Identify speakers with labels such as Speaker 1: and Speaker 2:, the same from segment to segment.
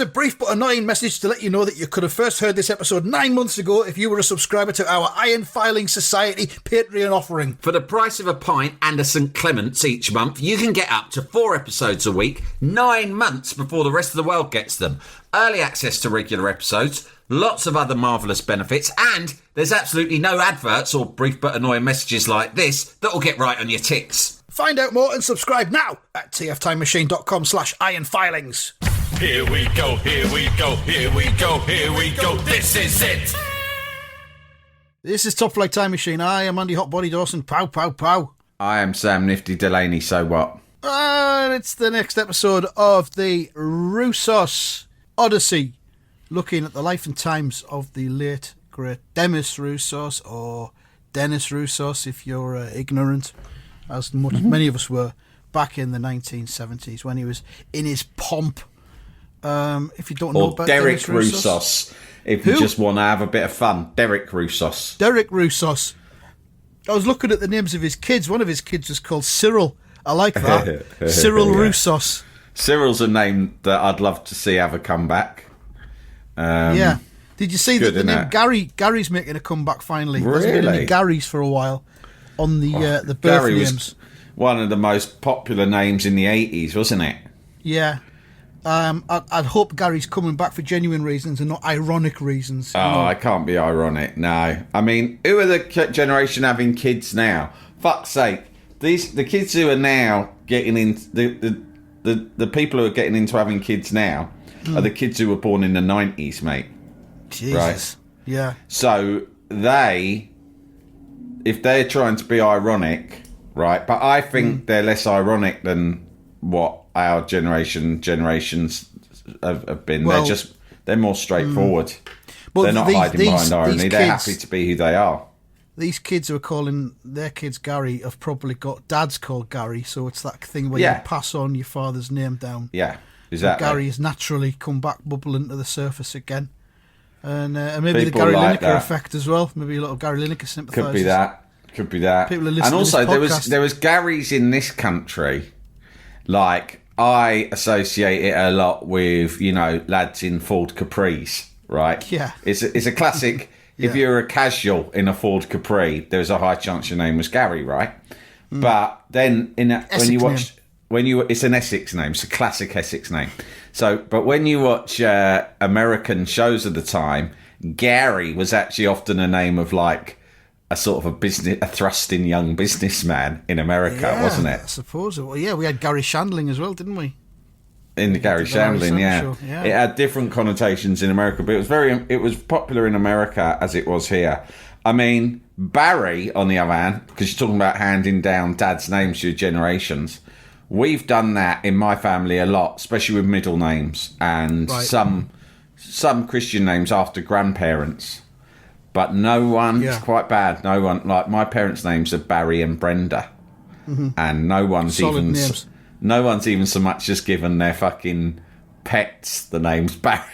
Speaker 1: Here's a brief but annoying message to let you know that you could have first heard this episode 9 months ago if you were a subscriber to our Iron Filing Society Patreon offering.
Speaker 2: For the price of a pint and a St Clement's each month, you can get up to 4 episodes a week, 9 months before the rest of the world gets them. Early access to regular episodes, lots of other marvellous benefits, and there's absolutely no adverts or brief but annoying messages like this that will get right on your ticks.
Speaker 1: Find out more and subscribe now at tftimemachine.com/ironfilings.
Speaker 3: Here we go, here we go, here we go, here we go, this is it!
Speaker 1: This is Top Flight Time Machine. I am Andy Hotbody Dawson. Pow, pow, pow.
Speaker 2: I am Sam Nifty Delaney, so what?
Speaker 1: It's the next episode of the Roussos Odyssey, looking at the life and times of the late, great Demis Roussos, or Dennis Roussos if you're ignorant, as many of us were, back in the 1970s when he was in his pomp. If you don't know about
Speaker 2: Derek
Speaker 1: Dennis
Speaker 2: Roussos, if you just want to have a bit of fun. Derek Roussos.
Speaker 1: Derek Roussos. I was looking at the names of his kids. One of his kids was called Cyril. I like that. Cyril Roussos.
Speaker 2: Cyril's a name that I'd love to see have a comeback.
Speaker 1: Yeah. Did you see that the name Gary? Gary's making a comeback finally. There hasn't been any Garys for a while on the birth
Speaker 2: Gary
Speaker 1: names.
Speaker 2: Was one of the most popular names in the 80s, wasn't it?
Speaker 1: Yeah. I'd hope Gary's coming back for genuine reasons and not ironic reasons.
Speaker 2: I can't be ironic, no. I mean, who are the generation having kids now? Fuck's sake. The kids who are now getting into... The people who are getting into having kids now are the kids who were born in the 90s, mate.
Speaker 1: Jesus.
Speaker 2: Right?
Speaker 1: Yeah.
Speaker 2: So if they're trying to be ironic, right? But I think they're less ironic than what our generations have been.
Speaker 1: Well,
Speaker 2: they're more straightforward.
Speaker 1: But
Speaker 2: they're not hiding behind irony. They're happy to be who they are.
Speaker 1: These kids who are calling their kids Gary have probably got dads called Gary, so it's that thing where you pass on your father's name down.
Speaker 2: Yeah, exactly.
Speaker 1: Gary has naturally come back, bubbling to the surface again. And maybe
Speaker 2: People
Speaker 1: the Gary
Speaker 2: like
Speaker 1: Lineker
Speaker 2: that.
Speaker 1: effect as well. Maybe a lot of Gary Lineker sympathisers.
Speaker 2: Could be that.
Speaker 1: People are listening
Speaker 2: and also,
Speaker 1: to this podcast.
Speaker 2: there was Garys in this country. Like, I associate it a lot with, lads in Ford Capris, right?
Speaker 1: Yeah.
Speaker 2: It's a classic. If you're a casual in a Ford Capri, there's a high chance your name was Gary, right? But then it's an Essex name. It's a classic Essex name. So, but when you watch American shows of the time, Gary was actually often a name of like a sort of a thrusting young businessman in America, wasn't it?
Speaker 1: I suppose. Well, yeah, we had Gary Shandling as well, didn't we?
Speaker 2: In the Gary Shandling, yeah. It had different connotations in America, but it was popular in America as it was here. I mean, Barry, on the other hand, because you're talking about handing down dad's names through generations, we've done that in my family a lot, especially with middle names and some Christian names after grandparents. But no one, it's quite bad. No one, like my parents' names are Barry and Brenda, and no one's names. No one's even so much as given their fucking pets the names Barry.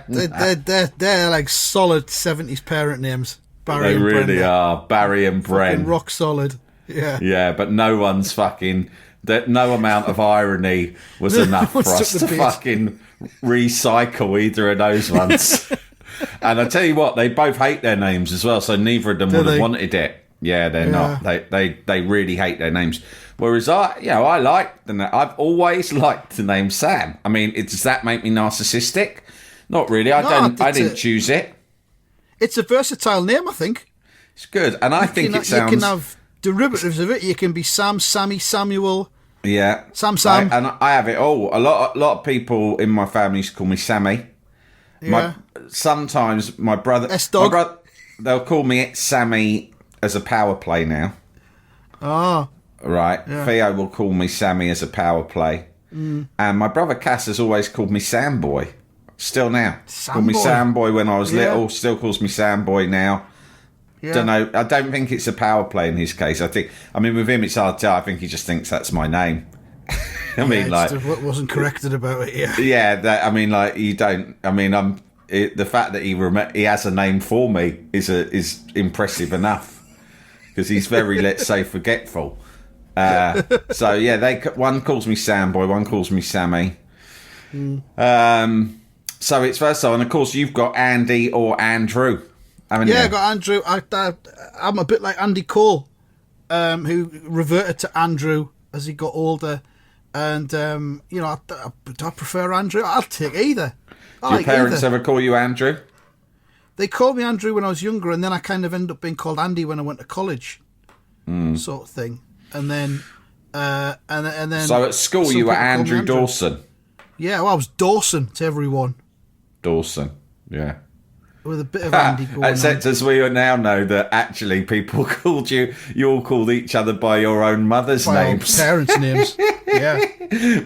Speaker 1: They're like solid 70s parent names.
Speaker 2: Barry and really Brenda. Are. Barry and Bren.
Speaker 1: Rock solid. Yeah.
Speaker 2: Yeah, but no one's fucking... No amount of irony was enough for us to fucking recycle either of those ones. And I tell you what, they both hate their names as well, so neither of them would have wanted it. Yeah, they're not. They really hate their names. Whereas I like the name. I've always liked the name Sam. I mean, does that make me narcissistic? Not really. I didn't choose it.
Speaker 1: It's a versatile name, I think.
Speaker 2: It's good, and I think it sounds.
Speaker 1: You can have derivatives of it. You can be Sam, Sammy, Samuel.
Speaker 2: Yeah,
Speaker 1: Sam.
Speaker 2: And I have it all. A lot of people in my family used to call me Sammy.
Speaker 1: Yeah.
Speaker 2: Sometimes my brother, they'll call me Sammy as a power play now.
Speaker 1: Oh.
Speaker 2: Right.
Speaker 1: Yeah.
Speaker 2: Theo will call me Sammy as a power play. And my brother Cass has always called me Sam Boy. Still now. Called me Sam Boy when I was little. Still calls me Sam Boy now. Yeah. Don't know. I don't think it's a power play in his case. With him it's hard to tell. I think he just thinks that's my name.
Speaker 1: What wasn't corrected about it, yeah.
Speaker 2: Yeah, you don't... the fact that he has a name for me is impressive enough. Because he's very, let's say, forgetful. So, yeah, one calls me Sam Boy, one calls me Sammy. So it's versatile, and of course you've got Andy or Andrew, haven't you?
Speaker 1: Yeah, I got Andrew. I'm a bit like Andy Cole, who reverted to Andrew as he got older. And, do I prefer Andrew? I'll take either.
Speaker 2: Do your parents ever call you Andrew?
Speaker 1: They called me Andrew when I was younger, and then I kind of ended up being called Andy when I went to college, sort of thing. And then, and then.
Speaker 2: So at school you were Andrew Dawson.
Speaker 1: Yeah, well, I was Dawson to everyone.
Speaker 2: Dawson, yeah.
Speaker 1: With a bit of Andy going
Speaker 2: Except as we now know that actually people called you all called each other by your own mother's names.
Speaker 1: Parents' names. Yeah.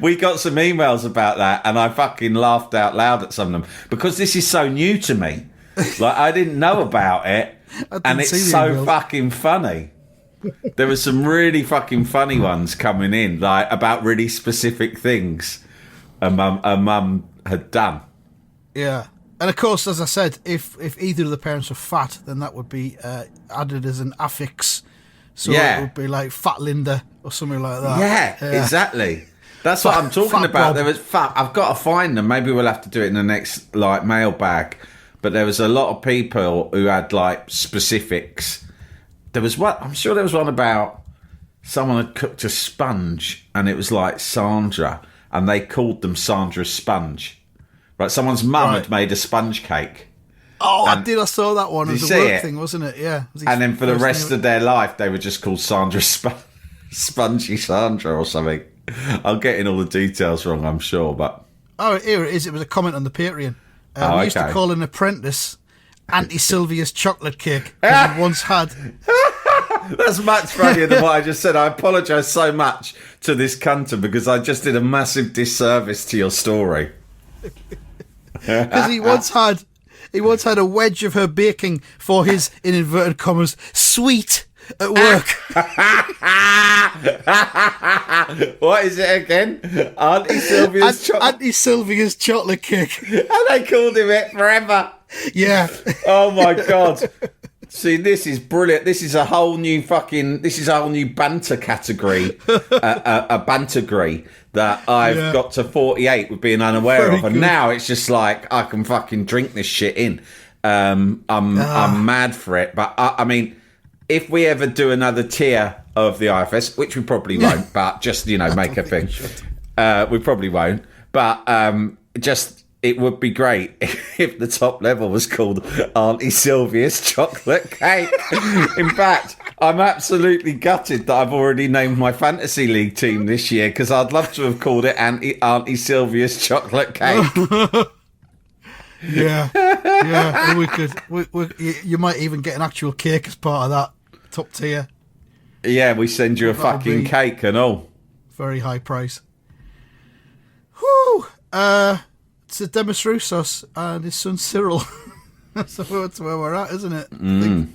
Speaker 2: We got some emails about that, and I fucking laughed out loud at some of them because this is so new to me. Like, I didn't know about it, and it's so fucking funny. There were some really fucking funny ones coming in, like about really specific things a mum had done.
Speaker 1: Yeah. And of course, as I said, if either of the parents were fat, then that would be added as an affix. So it would be like Fat Linda or something like that.
Speaker 2: Yeah, exactly. That's what I'm talking about. There was fat. I've got to find them. Maybe we'll have to do it in the next mailbag. But there was a lot of people who had like specifics. There was one. I'm sure there was one about someone had cooked a sponge, and it was like Sandra, and they called them Sandra's sponge. Right, someone's mum had made a sponge cake.
Speaker 1: Oh, I saw that one. It was a work thing, wasn't it? Yeah.
Speaker 2: And then for the rest of their life, they were just called Sandra Spongy Sandra or something. I'm getting all the details wrong, I'm sure, but...
Speaker 1: Oh, here it is. It was a comment on the Patreon. We used to call an apprentice Auntie Sylvia's chocolate cake. He once had...
Speaker 2: That's much funnier than what I just said. I apologise so much to this cunter because I just did a massive disservice to your story.
Speaker 1: Because he once had a wedge of her baking for his, in inverted commas, sweet at work.
Speaker 2: What is it again? Auntie Sylvia's chocolate
Speaker 1: cake.
Speaker 2: And they called him it forever.
Speaker 1: Yeah.
Speaker 2: Oh my God. See, this is brilliant. This is a whole new banter category, a bantergery that I've got to 48 with being unaware of, and now it's just like I can fucking drink this shit in. I'm mad for it, but I mean, if we ever do another tier of the IFS, which we probably won't, but just make a thing, we probably won't. But it would be great if the top level was called Auntie Sylvia's chocolate cake. In fact, I'm absolutely gutted that I've already named my fantasy league team this year because I'd love to have called it Auntie Sylvia's chocolate cake.
Speaker 1: Yeah, we could. You might even get an actual cake as part of that top tier.
Speaker 2: Yeah, we send you a fucking cake and all.
Speaker 1: Very high price. Whew. It's Demis Roussos and his son Cyril. That's where we're at, isn't it? I think.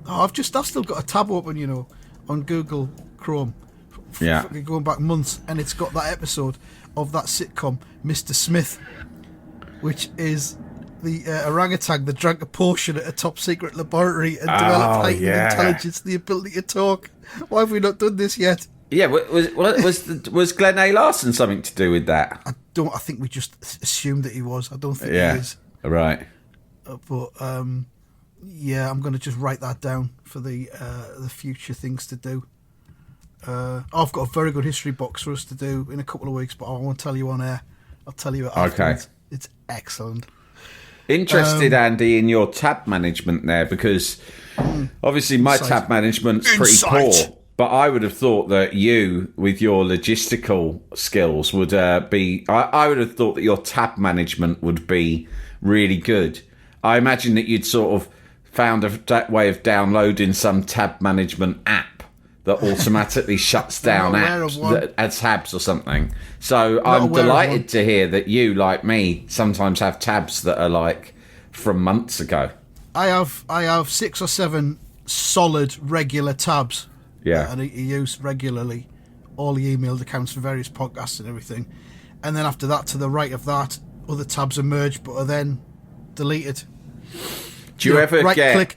Speaker 1: I've still got a tab open, on Google Chrome. Going back months, and it's got that episode of that sitcom, Mr. Smith, which is the orangutan that drank a potion at a top secret laboratory and developed heightened intelligence, the ability to talk. Why have we not done this yet?
Speaker 2: Yeah, was Glenn A. Larson something to do with that?
Speaker 1: I think we just assumed that he was. I don't think he is.
Speaker 2: Right.
Speaker 1: But I'm going to just write that down for the future things to do. I've got a very good history box for us to do in a couple of weeks, but I won't tell you on air. I'll tell you afterwards. Okay. It's excellent.
Speaker 2: Interested, Andy, in your tab management there, because obviously my tab management's pretty poor. But I would have thought that you, with your logistical skills, would be... I would have thought that your tab management would be really good. I imagine that you'd sort of found a way of downloading some tab management app that automatically shuts down tabs or something. So I'm delighted to hear that you, like me, sometimes have tabs that are like from months ago.
Speaker 1: I have 6 or 7 solid regular tabs.
Speaker 2: Yeah,
Speaker 1: and I use regularly all the emailed accounts for various podcasts and everything, and then after that, to the right of that, other tabs emerge but are then deleted.
Speaker 2: Do you ever
Speaker 1: click,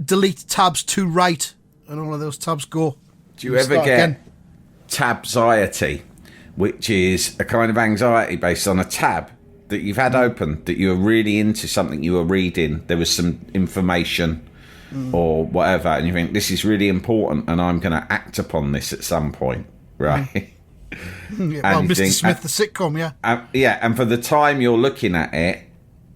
Speaker 1: delete tabs to right, and all of those tabs go.
Speaker 2: Do you ever get tabsiety, which is a kind of anxiety based on a tab that you've had open, that you were really into something you were reading. There was some information or whatever, and you think, this is really important and I'm going to act upon this at some point, right?
Speaker 1: Well, Mr. Smith, the sitcom,
Speaker 2: yeah. And for the time you're looking at it,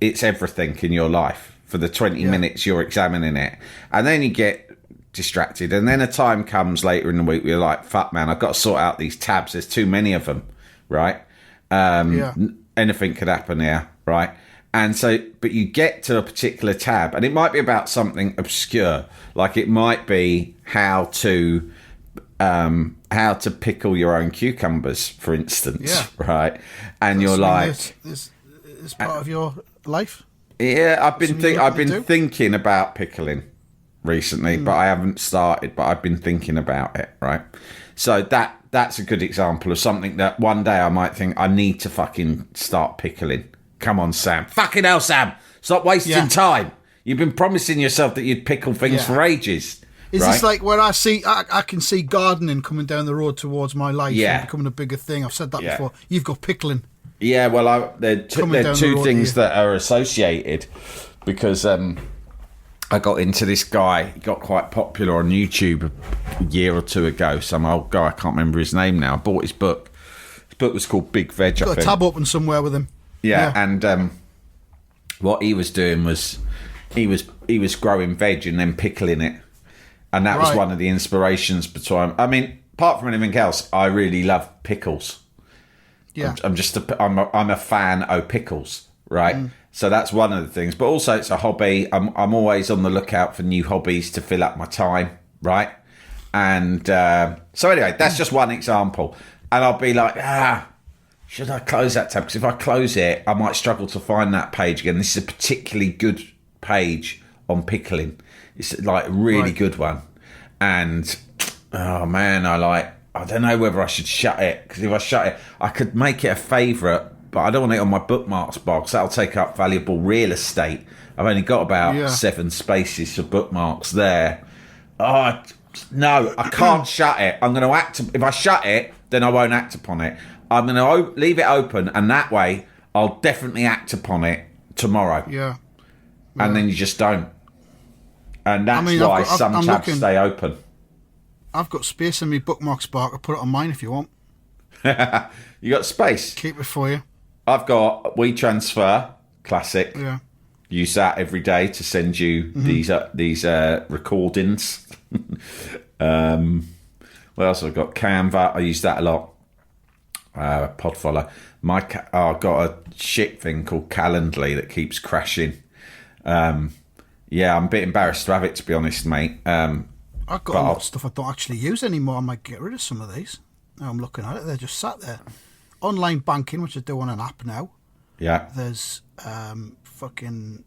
Speaker 2: it's everything in your life. For the 20 minutes you're examining it. And then you get distracted. And then a time comes later in the week where you're like, fuck, man, I've got to sort out these tabs. There's too many of them, right? Anything could happen here, right? And so, but you get to a particular tab, and it might be about something obscure. Like it might be how to pickle your own cucumbers, for instance, right? And you're like,
Speaker 1: is part of your life.
Speaker 2: Yeah, I've been thinking about pickling recently, but I haven't started. But I've been thinking about it, right? So that's a good example of something that one day I might think I need to fucking start pickling. Come on, Sam! Fucking hell, Sam! Stop wasting time. You've been promising yourself that you'd pickle things for ages.
Speaker 1: Is this like where I can see gardening coming down the road towards my life and becoming a bigger thing? I've said that before. You've got pickling.
Speaker 2: Yeah, well, there are two things that are associated, because I got into this guy. He got quite popular on YouTube a year or two ago. Some old guy, I can't remember his name now. I bought his book. His book was called Big Veg.
Speaker 1: Got a tab open somewhere with him.
Speaker 2: Yeah. And what he was doing was he was growing veg and then pickling it, and that was one of the inspirations between. I mean, apart from anything else, I really love pickles. Yeah, I'm a fan of pickles, right? So that's one of the things. But also, it's a hobby. I'm always on the lookout for new hobbies to fill up my time, right? And so anyway, that's just one example. And I'll be like, should I close that tab? Because if I close it, I might struggle to find that page again. This is a particularly good page on pickling. It's like a really good one. And oh man, I don't know whether I should shut it, because if I shut it, I could make it a favourite, but I don't want it on my bookmarks box. That'll take up valuable real estate. I've only got about 7 spaces for bookmarks there. Oh, no, I can't shut it. I'm going to act. If I shut it, then I won't act upon it. I'm going to leave it open, and that way I'll definitely act upon it tomorrow. Yeah. And then you just don't. And that's why some tabs stay open.
Speaker 1: I've got space in my bookmarks bar. I'll put it on mine if you want.
Speaker 2: You got space?
Speaker 1: Keep it for you.
Speaker 2: I've got WeTransfer, classic.
Speaker 1: Yeah.
Speaker 2: Use that every day to send you these recordings. What else have I got? Canva. I use that a lot. Podfollow. I've got a shit thing called Calendly that keeps crashing. I'm a bit embarrassed to have it, to be honest, mate.
Speaker 1: I've got a lot of stuff I don't actually use anymore. I might get rid of some of these. Now I'm looking at it. They're just sat there. Online banking, which I do on an app now.
Speaker 2: Yeah.
Speaker 1: There's fucking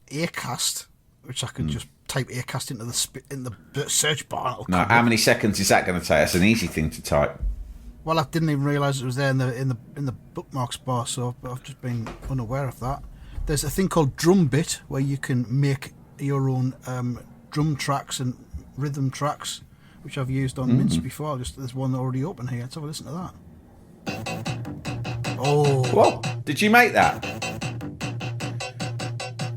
Speaker 1: Aircast, which I can just type Aircast into the search bar.
Speaker 2: No, how many seconds is that going to take? That's an easy thing to type.
Speaker 1: Well, I didn't even realise it was there in the bookmarks bar, so I've just been unaware of that. There's a thing called Drumbit, where you can make your own drum tracks and rhythm tracks, which I've used on Mince before. There's one already open here. Let's have a listen to that. Oh,
Speaker 2: what? Did you make that?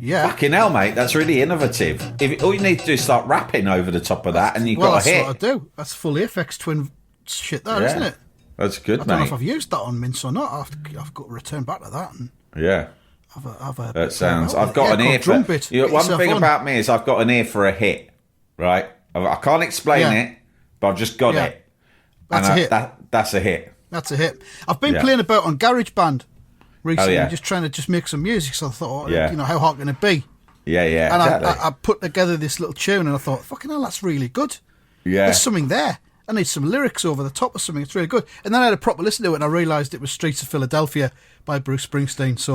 Speaker 1: Yeah.
Speaker 2: Fucking hell, mate. That's really innovative. All you need to do is start rapping over the top of that, and you've got a hit.
Speaker 1: That's what I do. That's full Aphex Twin shit, there, isn't it?
Speaker 2: That's good, mate.
Speaker 1: I don't know if I've used that on Mince or not. I've got to return back to that. And
Speaker 2: that sounds. I've got an ear for. One thing about me is I've got an ear for a hit. Right, I can't explain it, but I've just got it.
Speaker 1: That's a hit.
Speaker 2: That's a hit.
Speaker 1: That's a hit. I've been playing about on GarageBand recently, just trying to make some music. So I thought, how hard can it be?
Speaker 2: Yeah.
Speaker 1: And
Speaker 2: exactly.
Speaker 1: I put together this little tune, and I thought, fucking hell, that's really good.
Speaker 2: Yeah,
Speaker 1: there's something there. I need some lyrics over the top of something. It's really good. And then I had a proper listen to it, and I realised it was Streets of Philadelphia by Bruce Springsteen. So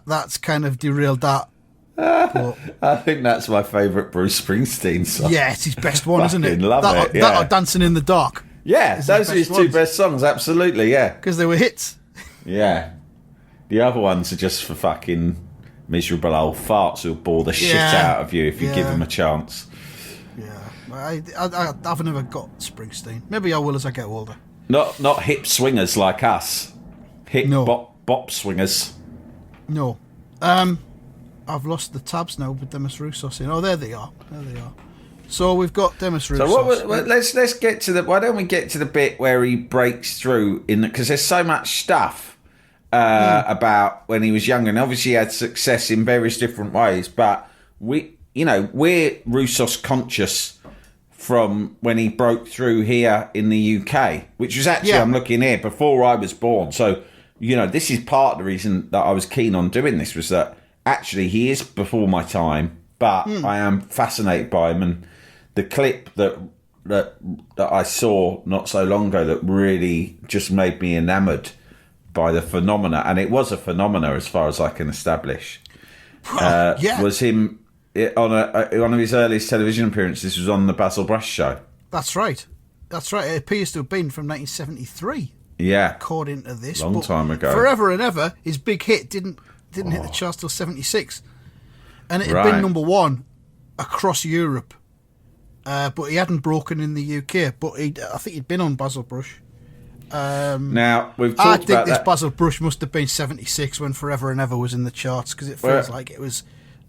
Speaker 1: that's kind of derailed that. But,
Speaker 2: I think that's my favourite Bruce Springsteen song.
Speaker 1: Yeah, it's his best one, isn't it?
Speaker 2: Love it.
Speaker 1: That or Dancing in the Dark.
Speaker 2: Yeah, those are his two best songs, absolutely, yeah.
Speaker 1: Because they were hits.
Speaker 2: Yeah. The other ones are just for fucking miserable old farts who'll bore the shit out of you if you give them a chance.
Speaker 1: Yeah. I've never got Springsteen. Maybe I will as I get older.
Speaker 2: Not hip swingers like us. Hip
Speaker 1: No.
Speaker 2: bop swingers.
Speaker 1: No. I've lost the tabs now with Demis Roussos in. Oh, there they are. So we've got Demis Roussos.
Speaker 2: So let's get to the. Why don't we get to the bit where he breaks through because there's so much stuff about when he was younger, and obviously he had success in various different ways. But we're Roussos conscious from when he broke through here in the UK, which was actually I'm looking here before I was born. So this is part of the reason that I was keen on doing this was that actually he is before my time, but I am fascinated by him and. The clip that I saw not so long ago that really just made me enamoured by the phenomena, and it was a phenomena as far as I can establish, was him on one of his earliest television appearances. This was on the Basil Brush show.
Speaker 1: That's right. It appears to have been from 1973.
Speaker 2: Yeah,
Speaker 1: according to this,
Speaker 2: long time ago.
Speaker 1: Forever and Ever, his big hit didn't hit the charts till 76, and it had been number one across Europe. But he hadn't broken in the UK. But I think he'd been on Basil Brush.
Speaker 2: Now we've talked about
Speaker 1: I think this Basil Brush must have been 76 when Forever and Ever was in the charts because it feels like it was,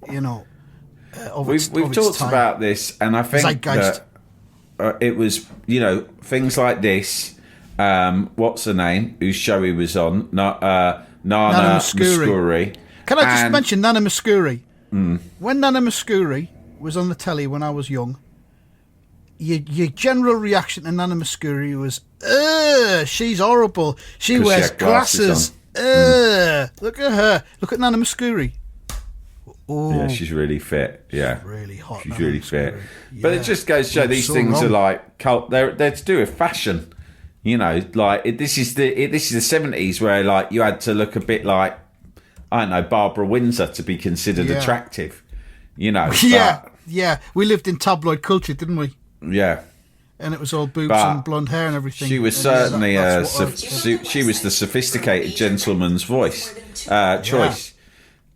Speaker 2: we've talked about this, and I think that it was, things like this. What's her name? Whose show he was on? Nana Mouskouri.
Speaker 1: Can I just mention Nana Mouskouri? When Nana Mouskouri was on the telly when I was young. Your general reaction to Nana Mouskouri was, she's horrible. She wears glasses. Look at her. Look at Nana Mouskouri.
Speaker 2: Yeah, she's really fit. Yeah,
Speaker 1: she's really hot.
Speaker 2: She's really fit. Yeah. But it just goes to show these things are like cult. They're to do with fashion. This is the 70s where like you had to look a bit like I don't know Barbara Windsor to be considered attractive.
Speaker 1: Yeah. We lived in tabloid culture, didn't we?
Speaker 2: Yeah,
Speaker 1: and it was all boobs and blonde hair and everything.
Speaker 2: She was certainly she was the sophisticated gentleman's choice.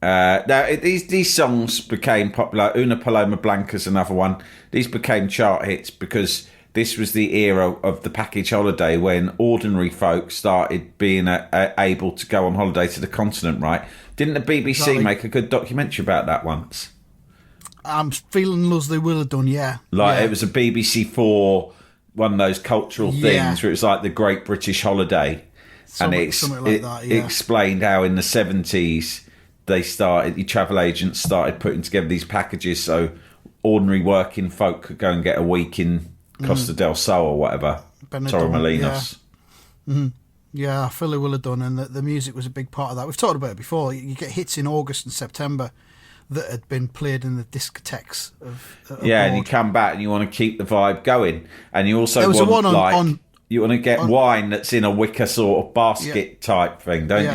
Speaker 2: Now these songs became popular. Una Paloma Blanca's another one. These became chart hits because this was the era of the package holiday when ordinary folk started being able to go on holiday to the continent. Right? Didn't the BBC make a good documentary about that once?
Speaker 1: I'm feeling as they will have done, yeah.
Speaker 2: It was a BBC4, one of those cultural things where it was like the Great British Holiday. Something like that, yeah. It explained how in the 70s the travel agents started putting together these packages so ordinary working folk could go and get a week in Costa del Sol or whatever. Torremolinos.
Speaker 1: Yeah, I feel they will have done, and the music was a big part of that. We've talked about it before. You get hits in August and September that had been played in the discotheques
Speaker 2: and you come back and you want to keep the vibe going, and you also
Speaker 1: you
Speaker 2: want to get wine that's in a wicker sort of basket type thing, don't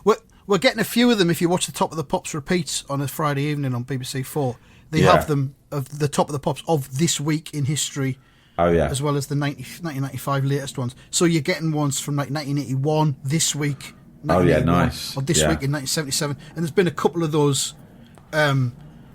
Speaker 2: you?
Speaker 1: We're getting a few of them. If you watch the Top of the Pops repeats on a Friday evening on BBC 4, they have them of the Top of the Pops of this week in history.
Speaker 2: Oh yeah,
Speaker 1: as well as the 1995 latest ones. So you're getting ones from like 1981 this week.
Speaker 2: Oh yeah, nice.
Speaker 1: Or this week in 1977, and there's been a couple of those.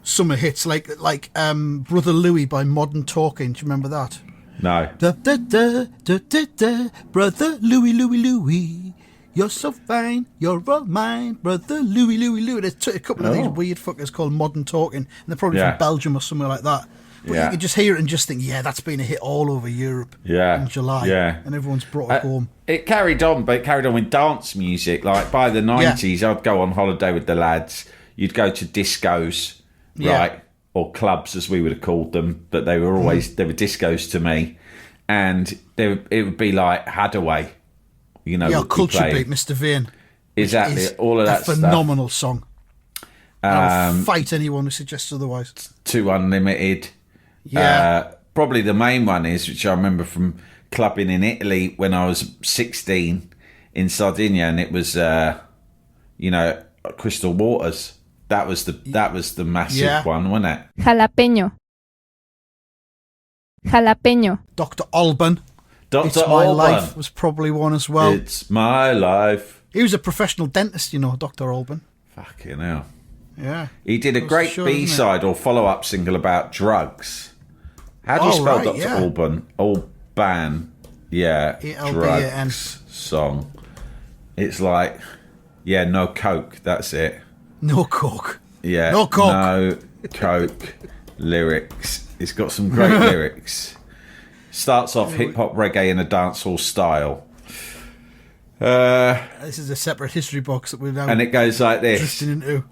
Speaker 1: Summer hits like Brother Louie by Modern Talking. Do you remember that?
Speaker 2: No.
Speaker 1: Da, da, da, da, da, da. Brother Louie, Louie, Louie, you're so fine, you're all mine, Brother Louie, Louie, Louie. There's a couple of these weird fuckers called Modern Talking, and they're probably from Belgium or somewhere like that. But you can just hear it and just think, that's been a hit all over Europe in July. Yeah. And everyone's brought it home.
Speaker 2: It carried on, but it carried on with dance music. Like by the 90s, I'd go on holiday with the lads. You'd go to discos, right? Or clubs, as we would have called them. But they were always, they were discos to me. And it would be like Hadaway,
Speaker 1: Culture Beat, Mr. Vane.
Speaker 2: Exactly, all of that stuff.
Speaker 1: A phenomenal song. I'll fight anyone who suggests otherwise.
Speaker 2: Too Unlimited. Yeah. Probably the main one is, which I remember from clubbing in Italy when I was 16 in Sardinia. And it was, Crystal Waters. That was the massive one, wasn't it?
Speaker 4: Jalapeño.
Speaker 1: Dr. Alban.
Speaker 2: Dr.
Speaker 1: It's My Life was probably one as well.
Speaker 2: It's My Life.
Speaker 1: He was a professional dentist, Dr. Alban.
Speaker 2: Fucking hell.
Speaker 1: Yeah.
Speaker 2: He did a great B-side or follow-up single about drugs. How do you spell Dr. Alban? Alban. Yeah,
Speaker 1: ALBAN
Speaker 2: song. It's like, no coke. That's it.
Speaker 1: No coke.
Speaker 2: Yeah,
Speaker 1: no coke.
Speaker 2: No coke. Lyrics. It's got some great lyrics. Starts off hip hop reggae in a dancehall style.
Speaker 1: This is a separate history box that we're now.
Speaker 2: And it goes like this.
Speaker 1: Drifting into.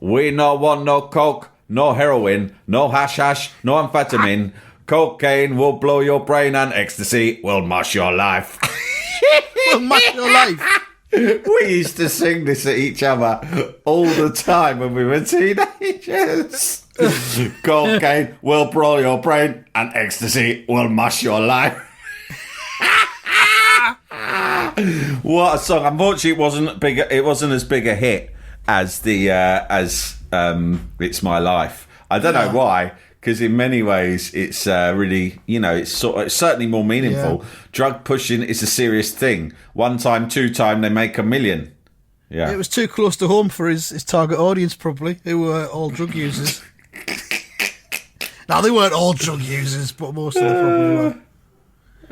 Speaker 2: We no want no coke, no heroin, no hash, no amphetamine. Cocaine will blow your brain and ecstasy will mush your life.
Speaker 1: Will mush your life.
Speaker 2: We used to sing this at each other all the time when we were teenagers. Cocaine will blow your brain and ecstasy will mush your life. What a song! Unfortunately, it wasn't as big a hit as the "It's My Life." I don't know why, because in many ways it's really, it's certainly more meaningful. Yeah. Drug pushing is a serious thing. One time, two time, they make $1 million. Yeah,
Speaker 1: it was too close to home for his target audience, probably, who were all drug users. Now they weren't all drug users, but most of them probably were.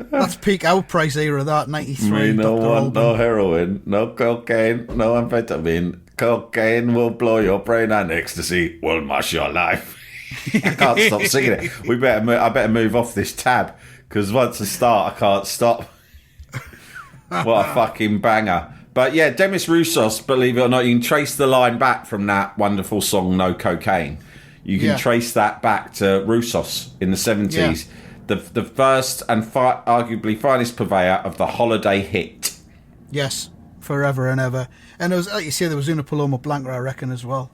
Speaker 1: That's peak our price era, that 93.
Speaker 2: We no want no heroin, no cocaine, no amphetamine. Cocaine will blow your brain and ecstasy will mush your life. I can't stop singing it. I better move off this tab, because once I start, I can't stop. What a fucking banger. But yeah, Demis Roussos, believe it or not, you can trace the line back from that wonderful song No Cocaine. You can trace that back to Roussos in the 70s. Yeah. The first and arguably finest purveyor of the holiday hit.
Speaker 1: Yes, forever and ever. And there was, like you say, there was Una Paloma Blanca, I reckon, as well,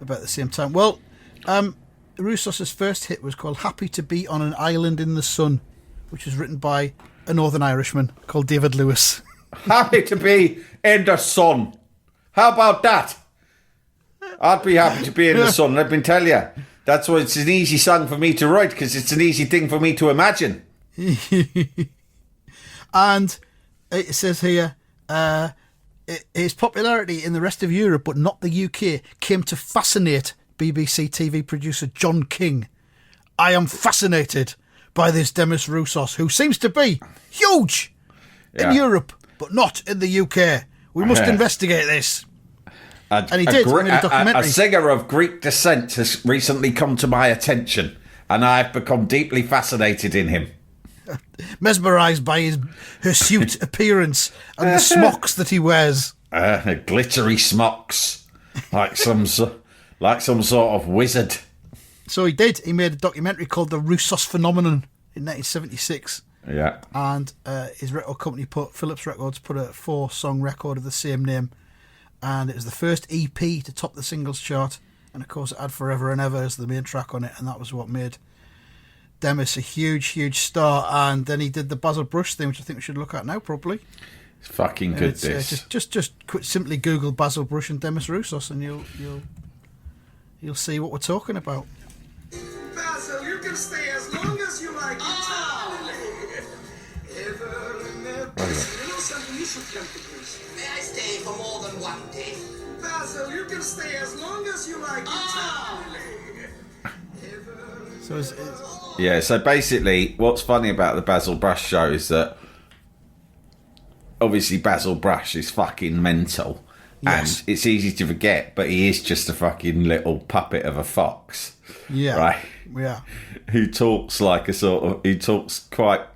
Speaker 1: about the same time. Well, Roussos' first hit was called Happy to Be on an Island in the Sun, which was written by a Northern Irishman called David Lewis.
Speaker 2: Happy to be in the sun. How about that? I'd be happy to be in the sun, let me tell you. That's why it's an easy song for me to write, because it's an easy thing for me to imagine.
Speaker 1: And it says here, his popularity in the rest of Europe, but not the UK, came to fascinate BBC TV producer John King. I am fascinated by this Demis Roussos, who seems to be huge in Europe, but not in the UK. We must investigate this. And he did. He made a documentary.
Speaker 2: A singer of Greek descent has recently come to my attention, and I've become deeply fascinated in him.
Speaker 1: Mesmerised by his hirsute appearance and the smocks that he wears.
Speaker 2: Glittery smocks, like some sort of wizard.
Speaker 1: So he did. He made a documentary called The Roussos Phenomenon in 1976.
Speaker 2: Yeah.
Speaker 1: And his record company, Philips Records, put a 4-song record of the same name. And it was the first EP to top the singles chart. And of course it had Forever and Ever as the main track on it. And that was what made Demis a huge, huge star. And then he did the Basil Brush thing, which I think we should look at now, probably.
Speaker 2: It's fucking good, this.
Speaker 1: Just simply Google Basil Brush and Demis Roussos and you'll see what we're talking about.
Speaker 4: Basil, you can stay as long as you like. May I stay for more than one day? Basil, you can stay as long as you like.
Speaker 2: So basically, what's funny about the Basil Brush show is that obviously Basil Brush is fucking mental. Yes. And it's easy to forget, but he is just a fucking little puppet of a fox.
Speaker 1: Yeah.
Speaker 2: Right?
Speaker 1: Yeah.
Speaker 2: Who talks like a he talks like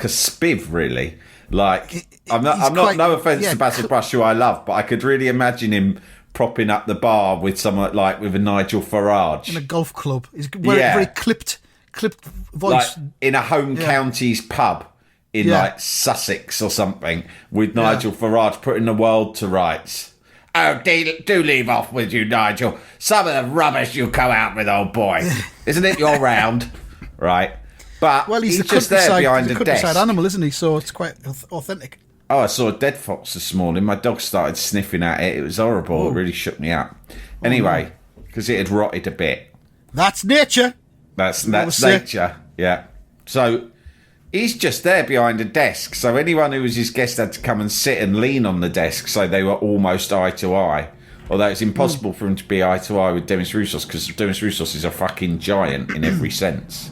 Speaker 2: a spiv, really. Like, no offence to Basil Brush, who I love, but I could really imagine him propping up the bar with someone like with a Nigel Farage.
Speaker 1: In a golf club. He's very clipped voice.
Speaker 2: Like in a home counties pub in like Sussex or something, with Nigel Farage putting the world to rights. Oh, do leave off with you, Nigel. Some of the rubbish you come out with, old boy. Isn't it your round? Right. But
Speaker 1: he's the
Speaker 2: just there behind the
Speaker 1: countryside
Speaker 2: desk.
Speaker 1: animal, isn't he? So it's quite authentic.
Speaker 2: Oh, I saw a dead fox this morning. My dog started sniffing at it. It was horrible. Oh. It really shook me up. Anyway, because it had rotted a bit.
Speaker 1: That's nature.
Speaker 2: That's nature. Yeah. So he's just there behind a desk. So anyone who was his guest had to come and sit and lean on the desk, so they were almost eye to eye. Although it's impossible for him to be eye to eye with Demis Roussos, because Demis Roussos is a fucking giant in every sense.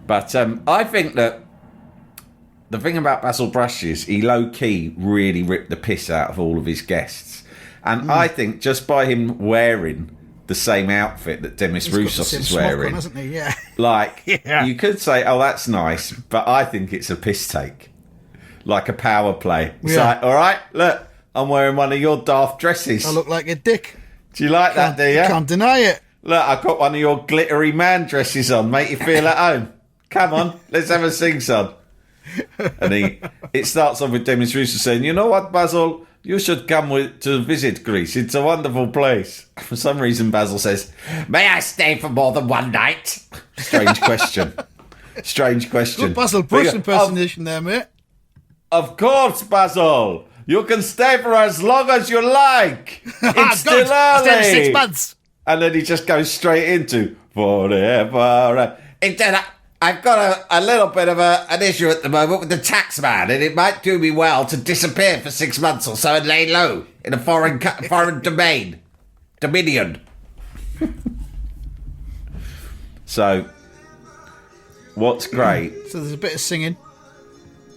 Speaker 2: But I think that the thing about Basil Brush is he low-key really ripped the piss out of all of his guests. And I think just by him wearing the same outfit that Demis Roussos is wearing,
Speaker 1: on, hasn't he? Yeah.
Speaker 2: like, you could say, oh, that's nice, but I think it's a piss take. Like a power play. It's like, all right, look, I'm wearing one of your daft dresses.
Speaker 1: I look like a dick.
Speaker 2: Do you like that, do you?
Speaker 1: You can't deny it.
Speaker 2: Look, I've got one of your glittery man dresses on. Make you feel at home. Come on, let's have a sing-song. And it starts off with Demis Roussos saying, you know what, Basil? You should come to visit Greece. It's a wonderful place. For some reason, Basil says, may I stay for more than one night? Strange question. Strange question.
Speaker 1: Good Basil Brush impersonation there, mate.
Speaker 2: Of course, Basil. You can stay for as long as you like. It's still early.
Speaker 1: Stay for 6 months.
Speaker 2: And then he just goes straight into forever. I've got a little bit of an issue at the moment with the tax man, and it might do me well to disappear for 6 months or so and lay low in a foreign dominion. So, what's great?
Speaker 1: So there's a bit of singing.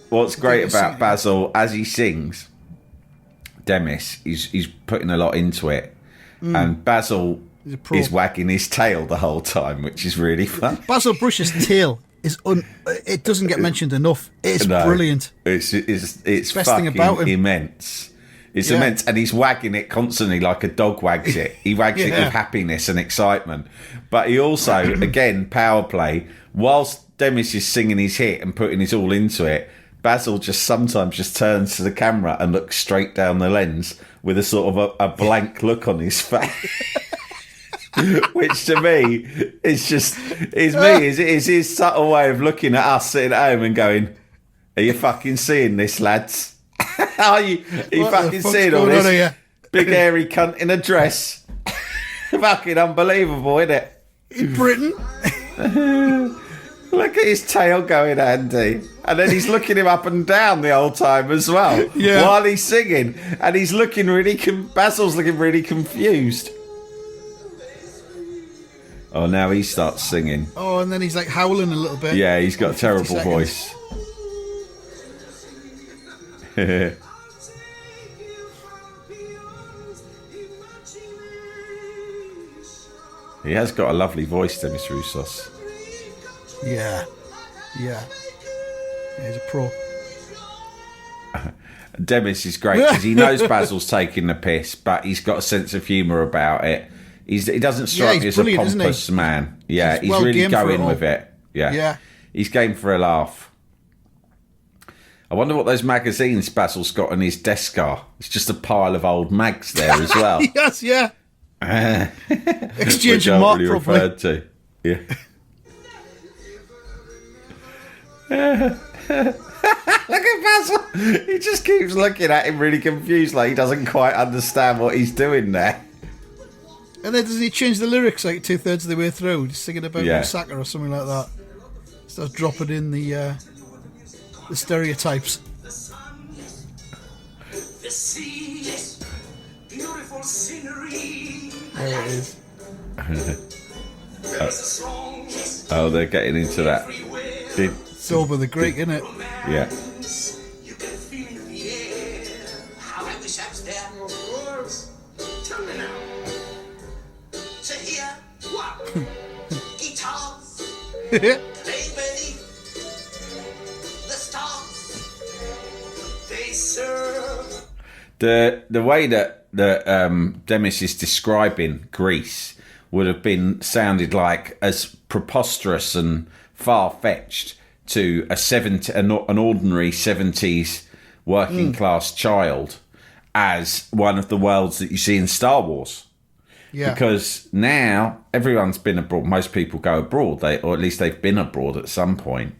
Speaker 2: What's great about Basil as he sings, Demis, he's putting a lot into it, and Basil is wagging his tail the whole time, which is really fun.
Speaker 1: Basil Brush's tail is it doesn't get mentioned enough. It's brilliant.
Speaker 2: It's
Speaker 1: best
Speaker 2: fucking
Speaker 1: thing about him.
Speaker 2: Immense. It's immense, and he's wagging it constantly like a dog wags it. He wags it with happiness and excitement. But he also, again, power play. Whilst Demis is singing his hit and putting his all into it, Basil sometimes just turns to the camera and looks straight down the lens with a sort of a blank look on his face. Which to me is his subtle way of looking at us sitting at home and going, are you fucking seeing this, lads? Are you fucking seeing all this? Big hairy cunt in a dress. Fucking unbelievable, isn't it?
Speaker 1: In Britain.
Speaker 2: Look at his tail going, Andy. And then he's looking him up and down the whole time as well.
Speaker 1: Yeah.
Speaker 2: While he's singing. And he's looking Basil's looking really confused. Oh, now he starts singing.
Speaker 1: Oh, and then he's like howling a little bit.
Speaker 2: Yeah, he's got a terrible voice. He has got a lovely voice, Demis Roussos.
Speaker 1: Yeah. He's a pro.
Speaker 2: Demis is great because he knows Basil's taking the piss, but he's got a sense of humour about it. He doesn't strike me as a pompous man. Yeah, he's really going with it. Yeah. He's game for a laugh. I wonder what those magazines Basil's got on his desk are. It's just a pile of old mags there as well.
Speaker 1: Yes, yeah. Exchange of mark,
Speaker 2: really
Speaker 1: probably.
Speaker 2: Referred to. Yeah. Look at Basil. He just keeps looking at him really confused, like he doesn't quite understand what he's doing there.
Speaker 1: And then does he change the lyrics like 2/3 of the way through, just singing about Osaka or something like that? Starts dropping in the stereotypes.
Speaker 4: The sun, the sea, beautiful scenery.
Speaker 1: There it is.
Speaker 4: There is a song.
Speaker 2: Oh, they're getting into that.
Speaker 1: Sober the Greek, isn't it?
Speaker 2: Yeah.
Speaker 4: You can feel in the air. How I wish I was there. Of course. Tell me now. To hear what? Guitars. Play beneath the stars. They serve.
Speaker 2: The way that Demis is describing Greece would have sounded like as preposterous and far-fetched to an ordinary 70s working class child as one of the worlds that you see in Star Wars.
Speaker 1: Yeah.
Speaker 2: Because now everyone's been abroad. Most people go abroad, or at least they've been abroad at some point.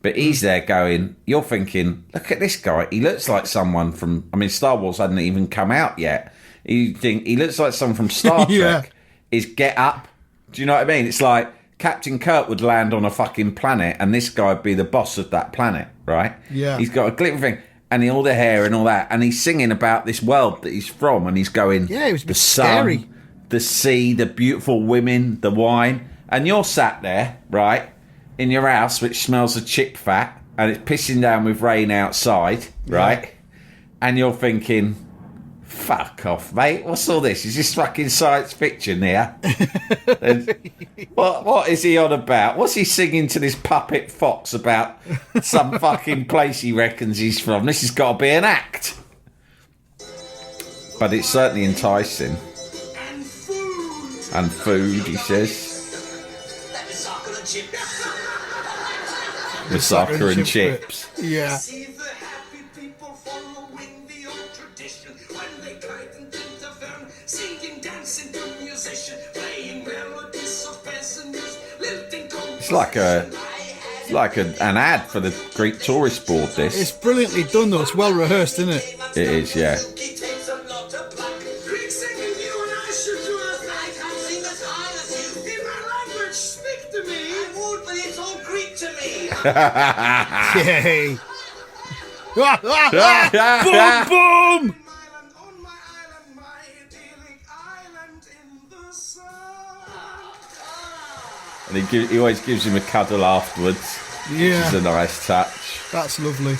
Speaker 2: But he's there going, you're thinking, look at this guy. He looks like someone from, Star Wars hadn't even come out yet. You think he looks like someone from Star Trek.
Speaker 1: Yeah.
Speaker 2: His get up. Do you know what I mean? It's like Captain Kirk would land on a fucking planet and this guy would be the boss of that planet, right?
Speaker 1: Yeah.
Speaker 2: He's got a glitter thing and all the hair and all that. And he's singing about this world that he's from and he's going,
Speaker 1: yeah, it was a bit
Speaker 2: the sun,
Speaker 1: scary.
Speaker 2: The sea, the beautiful women, the wine. And you're sat there, right, in your house, which smells of chip fat and it's pissing down with rain outside, right? And you're thinking, fuck off, mate. What's all this? Is this fucking science fiction here? What is he on about? What's he singing to this puppet fox about some fucking place he reckons he's from? This has got to be an act. But it's certainly enticing. And food, he says.
Speaker 4: That is soccer and chips.
Speaker 2: With soccer and chips.
Speaker 1: Yeah.
Speaker 4: See the happy people following the old tradition when they kite and interfere, singing, dancing to musician, playing melodies of peasants, lilting
Speaker 2: It's like an ad for the Greek tourist board. This.
Speaker 1: It's brilliantly done though. It's well rehearsed, isn't it?
Speaker 2: It is, yeah.
Speaker 1: Yay! Boom, boom!
Speaker 2: And he always gives him a cuddle afterwards.
Speaker 1: Yeah,
Speaker 2: which is a nice touch.
Speaker 1: That's lovely.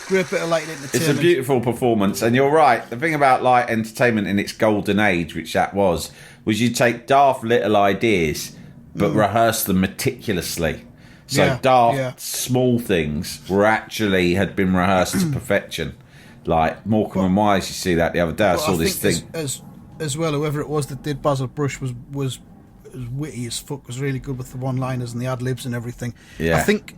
Speaker 1: Great bit of light entertainment.
Speaker 2: It's a beautiful performance, and you're right. The thing about light entertainment in its golden age, which that was you take daft little ideas, but rehearse them meticulously. So daft small things had been rehearsed to perfection. Like Morecambe and Wise, you see that the other day. I saw this thing
Speaker 1: as well. Whoever it was that did Basil Brush was witty as fuck. Was really good with the one-liners and the ad-libs and everything.
Speaker 2: Yeah.
Speaker 1: I think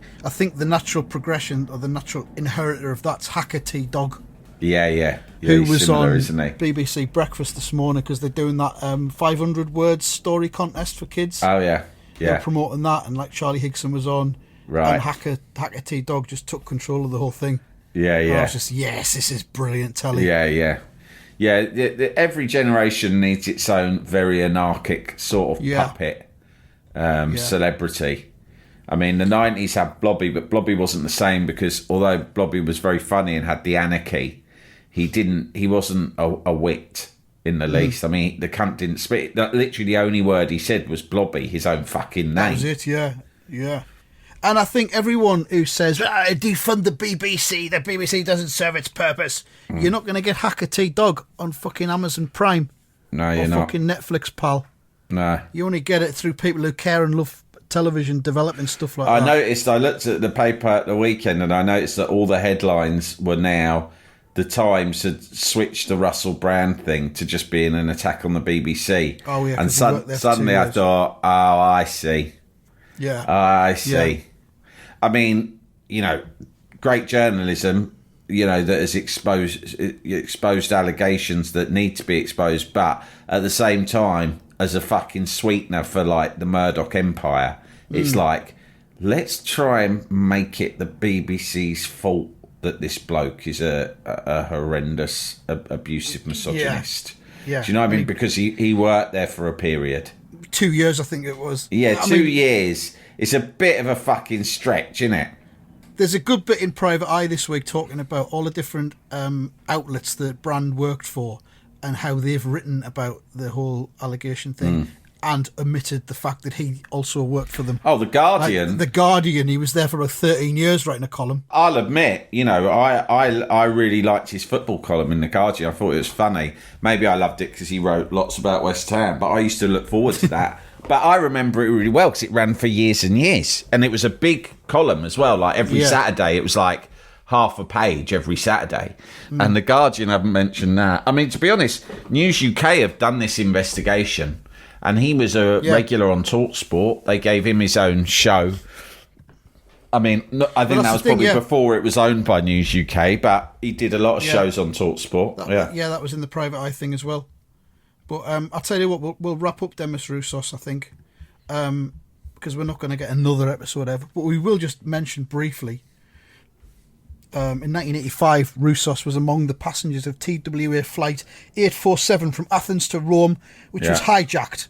Speaker 1: the natural progression or the natural inheritor of that's Hacker T Dog.
Speaker 2: Yeah.
Speaker 1: Who was
Speaker 2: similar,
Speaker 1: on
Speaker 2: isn't he?
Speaker 1: BBC Breakfast this morning because they're doing that 500 words story contest for kids.
Speaker 2: Oh yeah.
Speaker 1: They're promoting that, and like Charlie Higson was on,
Speaker 2: right?
Speaker 1: And Hacker T Dog just took control of the whole thing.
Speaker 2: Yeah.
Speaker 1: And I was just this is brilliant telly.
Speaker 2: Yeah. Every generation needs its own very anarchic sort of puppet celebrity. I mean, the 90s had Blobby, but Blobby wasn't the same because although Blobby was very funny and had the anarchy, he wasn't a wit in the least. I mean, the cunt didn't spit. Literally, the only word he said was Blobby, his own fucking name.
Speaker 1: That was it, yeah. And I think everyone who says, defund the BBC doesn't serve its purpose, you're not going to get Hacker T Dog on fucking Amazon Prime.
Speaker 2: No, you're not.
Speaker 1: Or fucking Netflix, pal.
Speaker 2: No.
Speaker 1: You only get it through people who care and love television development stuff like that.
Speaker 2: I looked at the paper at the weekend and I noticed that all the headlines were now... The Times had switched the Russell Brand thing to just being an attack on the BBC.
Speaker 1: Oh, yeah.
Speaker 2: And suddenly I thought, oh, I see.
Speaker 1: Yeah.
Speaker 2: I see.
Speaker 1: Yeah.
Speaker 2: I mean, great journalism, that has exposed allegations that need to be exposed, but at the same time, as a fucking sweetener for, like, the Murdoch empire, it's like, let's try and make it the BBC's fault that this bloke is a horrendous, abusive misogynist.
Speaker 1: Yeah.
Speaker 2: Do you know what I mean? Because he worked there for a period.
Speaker 1: 2 years, I think it was.
Speaker 2: Yeah, 2 years. It's a bit of a fucking stretch, isn't it?
Speaker 1: There's a good bit in Private Eye this week talking about all the different outlets that Brand worked for and how they've written about the whole allegation thing. And omitted the fact that he also worked for them.
Speaker 2: Oh, The Guardian.
Speaker 1: Like, The Guardian, he was there for about 13 years writing a column.
Speaker 2: I'll admit, I really liked his football column in The Guardian. I thought it was funny. Maybe I loved it because he wrote lots about West Ham, but I used to look forward to that. But I remember it really well because it ran for years and years. And it was a big column as well. Like every Saturday, it was like half a page every Saturday. And The Guardian haven't mentioned that. I mean, to be honest, News UK have done this investigation. And he was a regular on TalkSport. They gave him his own show. I mean, I think that was probably before it was owned by News UK, but he did a lot of shows on TalkSport.
Speaker 1: That was in the Private Eye thing as well. But I'll tell you what, we'll wrap up Demis Roussos, I think, because we're not going to get another episode ever. But we will just mention briefly, in 1985, Roussos was among the passengers of TWA Flight 847 from Athens to Rome, which was hijacked.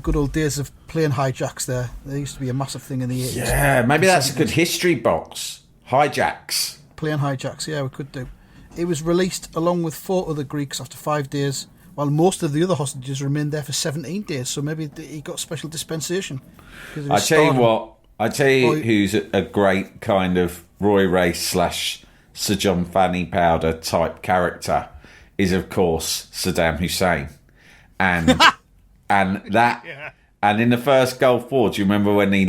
Speaker 1: Good old days of plane hijacks there. There used to be a massive thing in the 80s.
Speaker 2: Yeah, maybe that's a good history box. Hijacks.
Speaker 1: Plane hijacks, yeah, we could do. It was released along with 4 other Greeks after 5 days, while most of the other hostages remained there for 17 days, so maybe he got special dispensation.
Speaker 2: I tell you what, I tell you who's a great kind of Roy Race / Sir John Fanny Powder type character is, of course, Saddam Hussein. And and in the first Gulf War, do you remember when he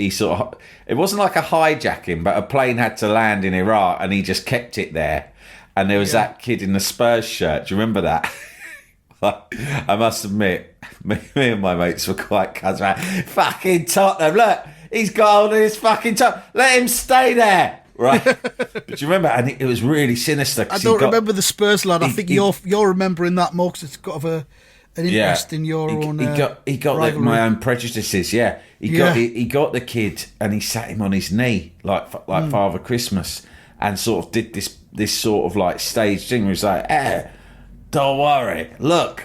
Speaker 2: sort of, it wasn't like a hijacking, but a plane had to land in Iraq and he just kept it there. And there was that kid in the Spurs shirt. Do you remember that? I must admit, me and my mates were quite cuz about fucking Tottenham. Look, he's got all his fucking top. Let him stay there. Right. But do you remember? And it was really sinister.
Speaker 1: I don't remember the Spurs lad. I think you're remembering that more because it's got an interest in your own.
Speaker 2: He got like my own prejudices. Yeah, he got the kid and he sat him on his knee like Father Christmas and sort of did this sort of like stage thing. Where he's like, don't worry. Look,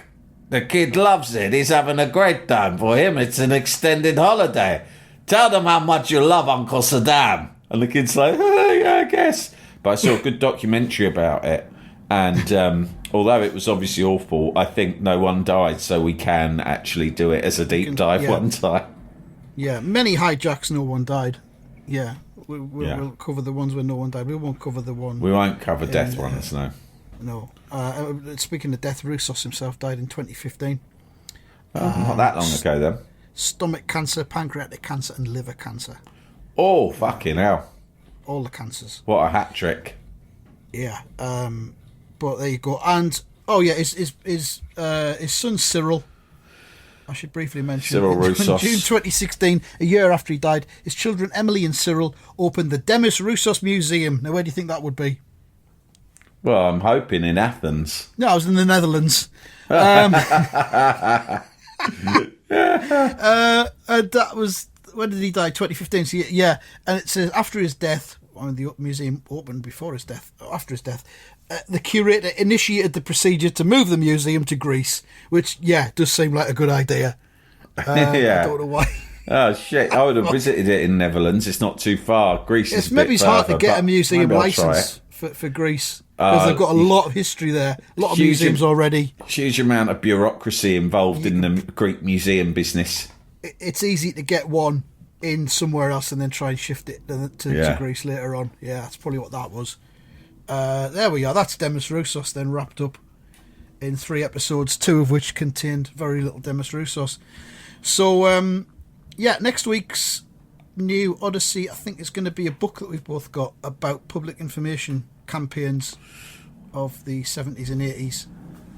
Speaker 2: the kid loves it. He's having a great time. For him, it's an extended holiday. Tell them how much you love Uncle Saddam. And the kid's like, yeah, I guess. But I saw a good documentary about it. And although it was obviously awful, I think no one died. So we can actually do it as a deep dive one time.
Speaker 1: Yeah, many hijacks, no one died. Yeah, we'll cover the ones where no one died. We won't cover the one.
Speaker 2: We won't cover death ones, no.
Speaker 1: No. Speaking of death, Roussos himself died in 2015.
Speaker 2: Not that long ago, then.
Speaker 1: Stomach cancer, pancreatic cancer, and liver cancer.
Speaker 2: Oh, fucking hell.
Speaker 1: All the cancers.
Speaker 2: What a hat trick.
Speaker 1: Yeah. But there you go. And, his son Cyril, I should briefly mention.
Speaker 2: Cyril Roussos.
Speaker 1: In June 2016, a year after he died, his children Emily and Cyril opened the Demis Roussos Museum. Now, where do you think that would be?
Speaker 2: Well, I'm hoping in Athens.
Speaker 1: No, I was in the Netherlands. And that was, when did he die? 2015. So yeah, and it says after his death, the museum opened before his death. After his death, the curator initiated the procedure to move the museum to Greece, which does seem like a good idea. I don't know why.
Speaker 2: Oh shit! I would have visited it in Netherlands. It's not too far. Greece is
Speaker 1: maybe it's hard to get a museum license for Greece. Because they've got a lot of history there, a lot of museums already.
Speaker 2: Huge amount of bureaucracy involved in the Greek museum business.
Speaker 1: It's easy to get one in somewhere else and then try and shift it to Greece later on. Yeah, that's probably what that was. There we are. That's Demis Roussos then wrapped up in 3 episodes, 2 of which contained very little Demis Roussos. So, next week's new Odyssey, I think, is going to be a book that we've both got about public information campaigns of the 70s and 80s.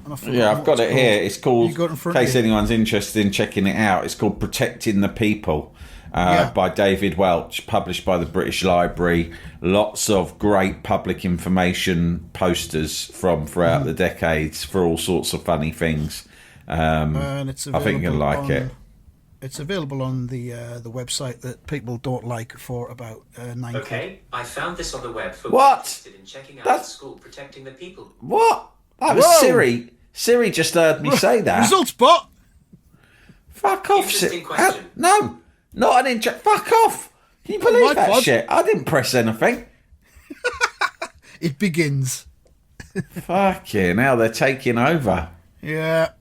Speaker 1: And
Speaker 2: I've got it here. It's called,
Speaker 1: in
Speaker 2: case anyone's interested in checking it out, it's called Protecting the People by David Welch, published by the British Library. Lots of great public information posters from throughout the decades for all sorts of funny things.
Speaker 1: And it's
Speaker 2: I think you'll like it.
Speaker 1: It's available on the website that people don't like for about 9.
Speaker 5: Okay, I found this on the web for
Speaker 2: what?
Speaker 5: Interested in checking out the school Protecting the People.
Speaker 2: What? That was Siri. Siri just heard me say that.
Speaker 1: Results bot.
Speaker 5: Fuck off, Siri.
Speaker 2: No, not an Fuck off. Can you believe that shit? I didn't press anything.
Speaker 1: It begins.
Speaker 2: Fucking hell, they're taking over.
Speaker 1: Yeah.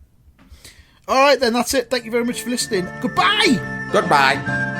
Speaker 1: All right, then, that's it. Thank you very much for listening. Goodbye.
Speaker 2: Goodbye.